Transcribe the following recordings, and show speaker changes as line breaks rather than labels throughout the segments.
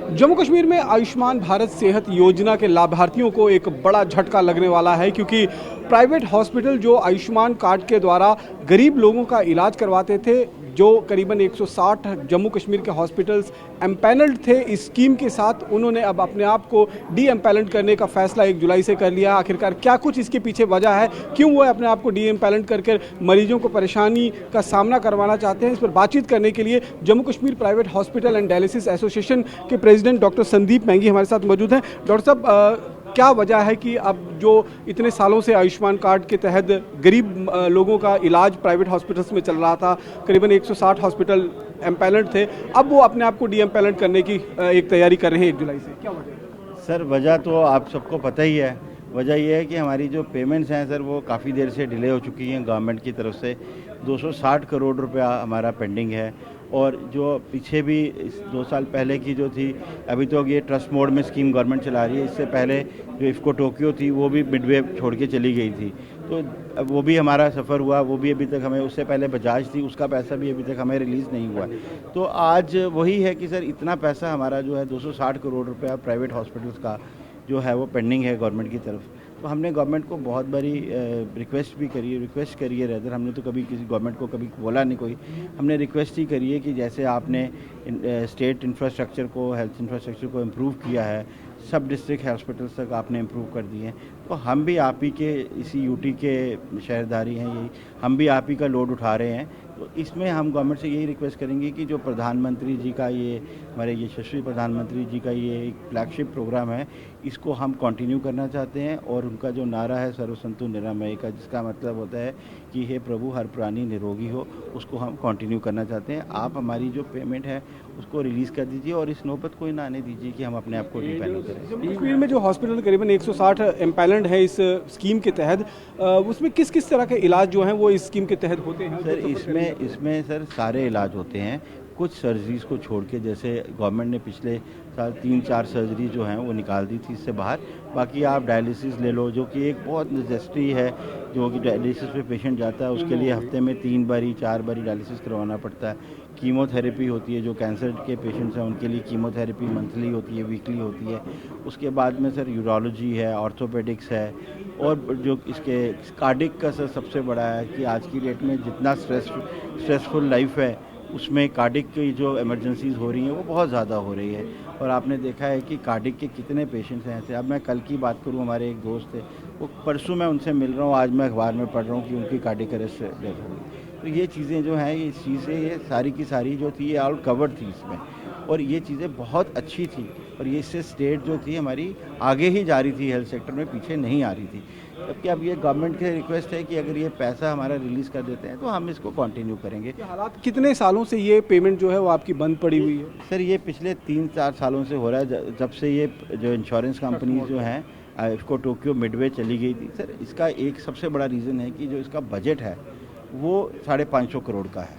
जम्मू कश्मीर में आयुष्मान भारत सेहत योजना के लाभार्थियों को एक बड़ा झटका लगने वाला है, क्योंकि प्राइवेट हॉस्पिटल जो आयुष्मान कार्ड के द्वारा गरीब लोगों का इलाज करवाते थे, जो करीबन 160 जम्मू कश्मीर के हॉस्पिटल्स एम्पैनल्ड थे इस स्कीम के साथ, उन्होंने अब अपने आप को डी एम्पैनल्ड करने का फैसला 1 जुलाई से कर लिया। आखिरकार क्या कुछ इसके पीछे वजह है, क्यों वो अपने आप को डी एम्पैनल्ड करके मरीजों को परेशानी का सामना करवाना चाहते हैं, इस पर बातचीत करने के लिए Jammu Kashmir private hospital and dialysis association के प्रेसिडेंट डॉक्टर संदीप मैंगी हमारे साथ मौजूद हैं। डॉक्टर साहब, क्या वजह है कि अब जो इतने सालों से आयुष्मान कार्ड के तहत गरीब लोगों का इलाज प्राइवेट हॉस्पिटल्स में चल रहा था, करीबन 160 हॉस्पिटल एम्पैनल्ड थे, अब वो अपने आप को डी एम्पैनल्ड करने की एक तैयारी कर रहे हैं 1 जुलाई से, क्या वजह है?
सर, वजह तो आप सबको पता ही है। वजह यह है कि हमारी जो पेमेंट्स हैं सर, वो काफ़ी देर से डिले हो चुकी हैं गवर्नमेंट की तरफ से। 260 करोड़ रुपया हमारा पेंडिंग है, और जो पीछे भी 2 साल पहले की जो थी, अभी तो ये ट्रस्ट मोड में स्कीम गवर्नमेंट चला रही है। इससे पहले जो इफ़को टोक्यो थी वो भी मिडवे छोड़ के चली गई थी, तो वो भी हमारा सफ़र हुआ, वो भी अभी तक हमें, उससे पहले बजाज थी, उसका पैसा भी अभी तक हमें रिलीज़ नहीं हुआ। तो आज वही है कि सर, इतना पैसा हमारा जो है 260 करोड़ रुपया प्राइवेट हॉस्पिटल्स का जो है वो पेंडिंग है गवर्नमेंट की तरफ। तो हमने गवर्नमेंट को बहुत बड़ी रिक्वेस्ट करी है रेदर, हमने तो कभी किसी गवर्नमेंट को कभी बोला नहीं कोई, हमने रिक्वेस्ट ही करी है कि जैसे आपने स्टेट इंफ्रास्ट्रक्चर को, हेल्थ इंफ्रास्ट्रक्चर को इम्प्रूव किया है, सब डिस्ट्रिक्ट हॉस्पिटल्स तक आपने इम्प्रूव कर दिए हैं, तो हम भी आप ही के इसी यूटी के शहरदारी हैं, यही हम भी आप ही का लोड उठा रहे हैं। तो इसमें हम गवर्नमेंट से यही रिक्वेस्ट करेंगे कि जो प्रधानमंत्री जी का ये, हमारे यशस्वी प्रधानमंत्री जी का ये एक फ्लैगशिप प्रोग्राम है, इसको हम कंटिन्यू करना चाहते हैं। और उनका जो नारा है सर्वसंतु निरामय का, जिसका मतलब होता है कि हे प्रभु हर प्राणी निरोगी हो, उसको हम कंटिन्यू करना चाहते हैं। आप हमारी जो पेमेंट है उसको रिलीज़ कर दीजिए, और इस नौबत को ना आने दीजिए कि हम अपने आप को डिपेंड करें।
जम्मू कश्मीर में जो हॉस्पिटल करीबन 160 एम्पैनल्ड है इस स्कीम के तहत, उसमें किस किस तरह के इलाज जो हैं वो इस स्कीम के तहत होते हैं?
सर, इसमें सर सारे इलाज होते हैं, कुछ सर्जरीज़ को छोड़ के। जैसे गवर्नमेंट ने पिछले साल 3-4 सर्जरी जो हैं वो निकाल दी थी इससे बाहर। बाकी आप डायलिसिस ले लो, जो कि एक बहुत नेसेसिटी है, जो कि डायलिसिस पे पेशेंट जाता है उसके लिए हफ्ते में 3 बारी 4 बारी डायलिसिस करवाना पड़ता है। कीमोथेरेपी होती है, जो कैंसर के पेशेंट्स हैं उनके लिए कीमोथेरेपी मंथली होती है, वीकली होती है। उसके बाद में सर यूरोलॉजी है, ऑर्थोपेडिक्स है, और जो इसके कार्डिक का सर सबसे बड़ा है कि आज की डेट में जितना स्ट्रेसफुल लाइफ है, उसमें कार्डिक की जो इमरजेंसीज हो रही हैं वो बहुत ज़्यादा हो रही है। और आपने देखा है कि कार्डिक के कितने पेशेंट्स हैं ऐसे। अब मैं कल की बात करूं, हमारे एक दोस्त थे, वो परसों मैं उनसे मिल रहा हूं, आज मैं अखबार में पढ़ रहा हूं कि उनकी कार्डिक अरेस्ट डेथ हो गई। तो ये चीज़ें जो हैं, ये चीज़ें, ये सारी की सारी जो थी, ये ऑल कवर्ड थी इसमें, और ये चीज़ें बहुत अच्छी थी, और ये इससे स्टेट जो थी हमारी आगे ही जा रही थी, हेल्थ सेक्टर में पीछे नहीं आ रही थी। जबकि अब ये गवर्नमेंट की रिक्वेस्ट है कि अगर ये पैसा हमारा रिलीज़ कर देते हैं तो हम इसको कंटिन्यू करेंगे।
हालात कितने सालों से ये पेमेंट जो है वो आपकी बंद पड़ी हुई है?
सर, ये पिछले 3-4 सालों से हो रहा है, जब से ये जो इंश्योरेंस कंपनीज जो हैं, इफ़को टोक्यो मिडवे चली गई थी। सर, इसका एक सबसे बड़ा रीज़न है कि जो इसका बजट है वो 550 करोड़ का है,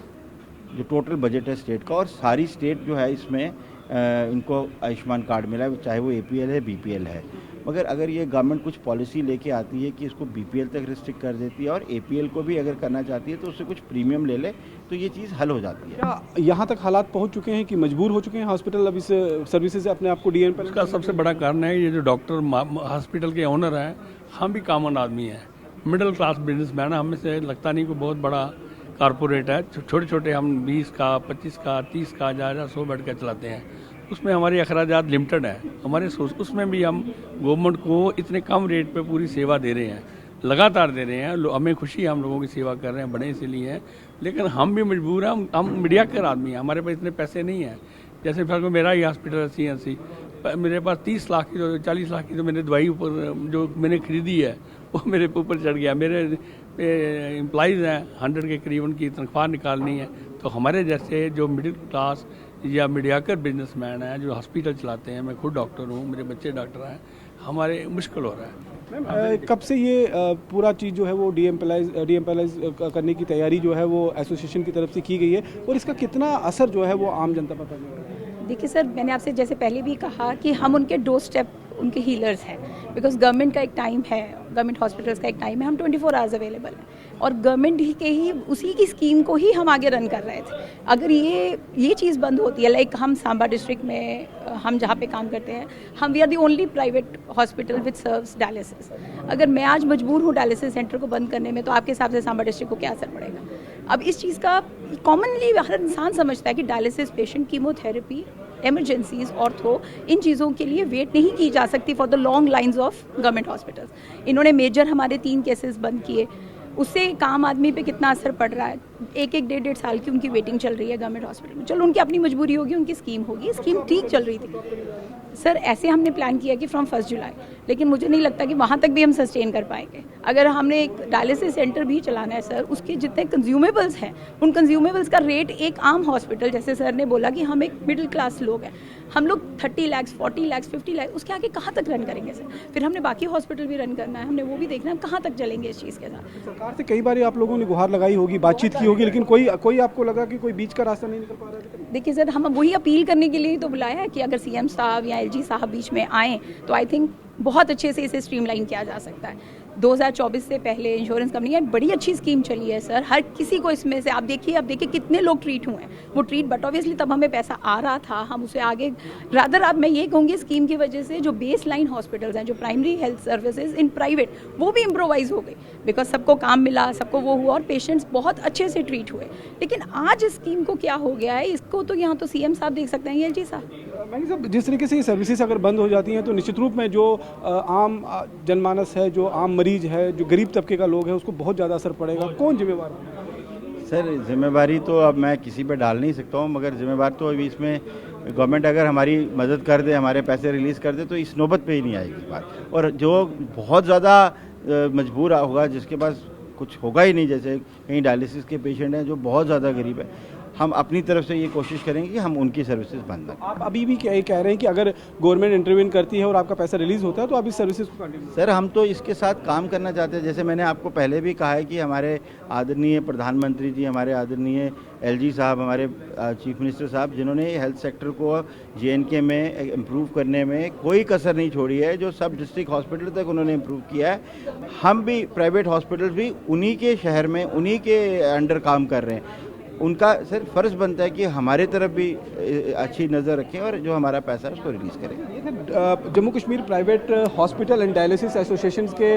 जो टोटल बजट है स्टेट का, और सारी स्टेट जो है इसमें इनको आयुष्मान कार्ड मिला है, चाहे वो APL है, BPL है। मगर अगर ये गवर्नमेंट कुछ पॉलिसी लेके आती है कि इसको BPL तक रिस्ट्रिक्ट कर देती है, और APL को भी अगर करना चाहती है तो उससे कुछ प्रीमियम ले ले, तो ये चीज़ हल हो जाती है।
क्या यहाँ तक हालात पहुँच चुके हैं कि मजबूर हो चुके हैं हॉस्पिटल अब इस सर्विसेज से अपने आप को DN पर?
इसका सबसे बड़ा कारण है ये जो डॉक्टर हॉस्पिटल के ओनर हैं, हम भी कॉमन आदमी हैं, मिडिल क्लास बिजनेसमैन है, हमें से लगता नहीं कोई बहुत बड़ा कारपोरेट है। छोटे छोटे हम 20 का, 25 का, 30 का, 100 बेड का चलाते हैं, उसमें हमारे अखराजात लिमिटेड है। हमारे उसमें भी हम गवर्नमेंट को इतने कम रेट पे पूरी सेवा दे रहे हैं, लगातार दे रहे हैं। हमें खुशी है, हम लोगों की सेवा कर रहे हैं, बड़े इसीलिए हैं, लेकिन हम भी मजबूर हैं। हम मीडिया के आदमी हैं, हमारे पास इतने पैसे नहीं हैं। जैसे फिर मेरा ही हॉस्पिटल 80 मेरे पास 30 लाख की, तो 40 लाख की तो मैंने दवाई ऊपर जो मैंने खरीदी है वो मेरे ऊपर चढ़ गया। मेरे एम्प्लॉइज़ हैं 100 के करीबन की तनख्वाह निकालनी है, तो हमारे जैसे जो मिडिल क्लास या मीडियाकर बिजनेसमैन हैं जो हॉस्पिटल चलाते हैं, मैं खुद डॉक्टर हूँ, मेरे बच्चे डॉक्टर हैं, हमारे मुश्किल हो रहा है।
कब से ये पूरा चीज़ जो है वो डी एम्पैनलाइज करने की तैयारी जो है वो एसोसिएशन की तरफ से की गई है, और इसका कितना असर जो है वो आम जनता पर पड़ने वाला है?
देखिए सर, मैंने आपसे जैसे पहले भी कहा कि हम उनके डोर स्टेप उनके हीलर्स हैं, बिकॉज गवर्नमेंट का एक टाइम है, गवर्नमेंट हॉस्पिटल्स का एक टाइम है, हम 24 आवर्स अवेलेबल हैं और गवर्नमेंट ही के ही उसी की स्कीम को ही हम आगे रन कर रहे थे। अगर ये चीज़ बंद होती है, लाइक हम सांबा डिस्ट्रिक्ट में हम जहाँ पे काम करते हैं, हम we are the only private hospital which serves dialysis. अगर मैं आज मजबूर हूँ डायलिसिस सेंटर को बंद करने में, तो आपके हिसाब से सांबा डिस्ट्रिक्ट को क्या असर पड़ेगा? अब इस चीज़ का कॉमनली हर इंसान समझता है कि dialysis patient chemotherapy, emergencies, ortho, इन चीज़ों के लिए वेट नहीं की जा सकती for the long lines of government hospitals. इन्होंने मेजर हमारे 3 केसेस बंद किए, उससे एक आम आदमी पे कितना असर पड़ रहा है। 1-1, 1.5 साल की उनकी वेटिंग चल रही है गवर्नमेंट हॉस्पिटल में। चलो उनकी अपनी मजबूरी होगी, उनकी स्कीम होगी, स्कीम ठीक चल रही थी सर। ऐसे हमने प्लान किया कि फ्रॉम 1 जुलाई, लेकिन मुझे नहीं लगता कि वहाँ तक भी हम सस्टेन कर पाएंगे। अगर हमने एक डायलिसिस सेंटर भी चलाना है सर, उसके जितने कंज्यूमेबल्स हैं, उन कंज्यूमेबल्स का रेट एक आम हॉस्पिटल, जैसे सर ने बोला कि हम एक मिडिल क्लास लोग हैं, हम लोग 30 लाख, 40 लाख, 50 लाख, उसके आगे कहाँ तक रन करेंगे सर? फिर हमने बाकी हॉस्पिटल भी रन करना है, हमने वो भी देखना है, हम कहाँ तक चलेंगे इस चीज़ के साथ।
सरकार से कई बार आप लोगों ने गुहार लगाई होगी, बातचीत की होगी, लेकिन कोई आपको लगा कि कोई बीच का रास्ता नहीं निकल पा रहा है?
देखिए सर, हम वही अपील करने के लिए तो बुलाया है कि अगर सीएम साहब या एलजी साहब बीच में आएँ तो आई थिंक बहुत अच्छे से इसे स्ट्रीमलाइन किया जा सकता है। 2024 से पहले इंश्योरेंस कंपनी है, बड़ी अच्छी स्कीम चली है सर, हर किसी को इसमें से आप देखिए कितने लोग ट्रीट हुए हैं। वो ट्रीट, बट ऑब्वियसली तब हमें पैसा आ रहा था, हम उसे आगे रादर, अब मैं ये कहूँगी स्कीम की वजह से जो बेस लाइन हॉस्पिटल्स हैं, जो primary health services in private, वो भी इम्प्रोवाइज हो गई, बिकॉज सबको काम मिला, सबको वो हुआ और पेशेंट्स बहुत अच्छे से ट्रीट हुए। लेकिन आज इस स्कीम को क्या हो गया है, इसको तो यहाँ तो सीएम साहब देख सकते हैं, एलजी साहब।
मैंने साहब, जिस तरीके से ये सर्विसेज अगर बंद हो जाती हैं तो निश्चित रूप में जो आम जनमानस है, जो आम मरीज है, जो गरीब तबके का लोग है, उसको बहुत ज़्यादा असर पड़ेगा। कौन जिम्मेवार है?
सर, जिम्मेवारी तो अब मैं किसी पे डाल नहीं सकता हूँ, मगर जिम्मेवार तो अभी इसमें गवर्नमेंट अगर हमारी मदद कर दे, हमारे पैसे रिलीज़ कर दे, तो इस नौबत पे ही नहीं आएगी बात। और जो बहुत ज़्यादा मजबूर होगा, जिसके पास कुछ होगा ही नहीं, जैसे कहीं डायलिसिस के पेशेंट हैं जो बहुत ज़्यादा गरीब है, हम अपनी तरफ से ये कोशिश करेंगे कि हम उनकी सर्विसेज बंद करें।
आप अभी भी क्या कह रहे हैं कि अगर गवर्नमेंट इंटरवीन करती है और आपका पैसा रिलीज होता है तो आप इस सर्विसेज को कंटिन्यू?
सर, हम तो इसके साथ काम करना चाहते हैं। जैसे मैंने आपको पहले भी कहा है कि हमारे आदरणीय प्रधानमंत्री जी, हमारे आदरणीय एलजी साहब, हमारे चीफ मिनिस्टर साहब, जिन्होंने हेल्थ सेक्टर को JNK में इम्प्रूव करने में कोई कसर नहीं छोड़ी है, जो सब डिस्ट्रिक्ट हॉस्पिटल तक उन्होंने इम्प्रूव किया है। हम भी प्राइवेट हॉस्पिटल्स भी उन्हीं के शहर में, उन्हीं के अंडर काम कर रहे हैं। उनका सर फ़र्ज़ बनता है कि हमारे तरफ भी अच्छी नज़र रखें और जो हमारा पैसा है उसको रिलीज़ करें।
Jammu Kashmir private hospital and dialysis association के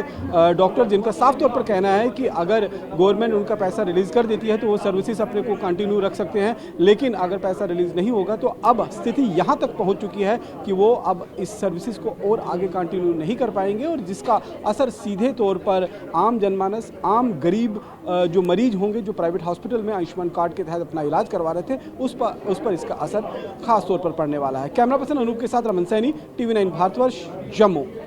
डॉक्टर, जिनका साफ तौर पर कहना है कि अगर गवर्नमेंट उनका पैसा रिलीज़ कर देती है तो वो सर्विसेज अपने को कंटिन्यू रख सकते हैं, लेकिन अगर पैसा रिलीज़ नहीं होगा तो अब स्थिति यहाँ तक पहुँच चुकी है कि वो अब इस सर्विसेज को और आगे कंटिन्यू नहीं कर पाएंगे, और जिसका असर सीधे तौर पर आम जनमानस, आम गरीब जो मरीज होंगे, जो प्राइवेट हॉस्पिटल में आयुष्मान कार्ड के तहत अपना इलाज करवा रहे थे, उस पर इसका असर खास तौर पर पड़ने वाला है। कैमरा पर्सन अनूप के साथ रमन सैनी, TV9 भारतवर्ष, जम्मू।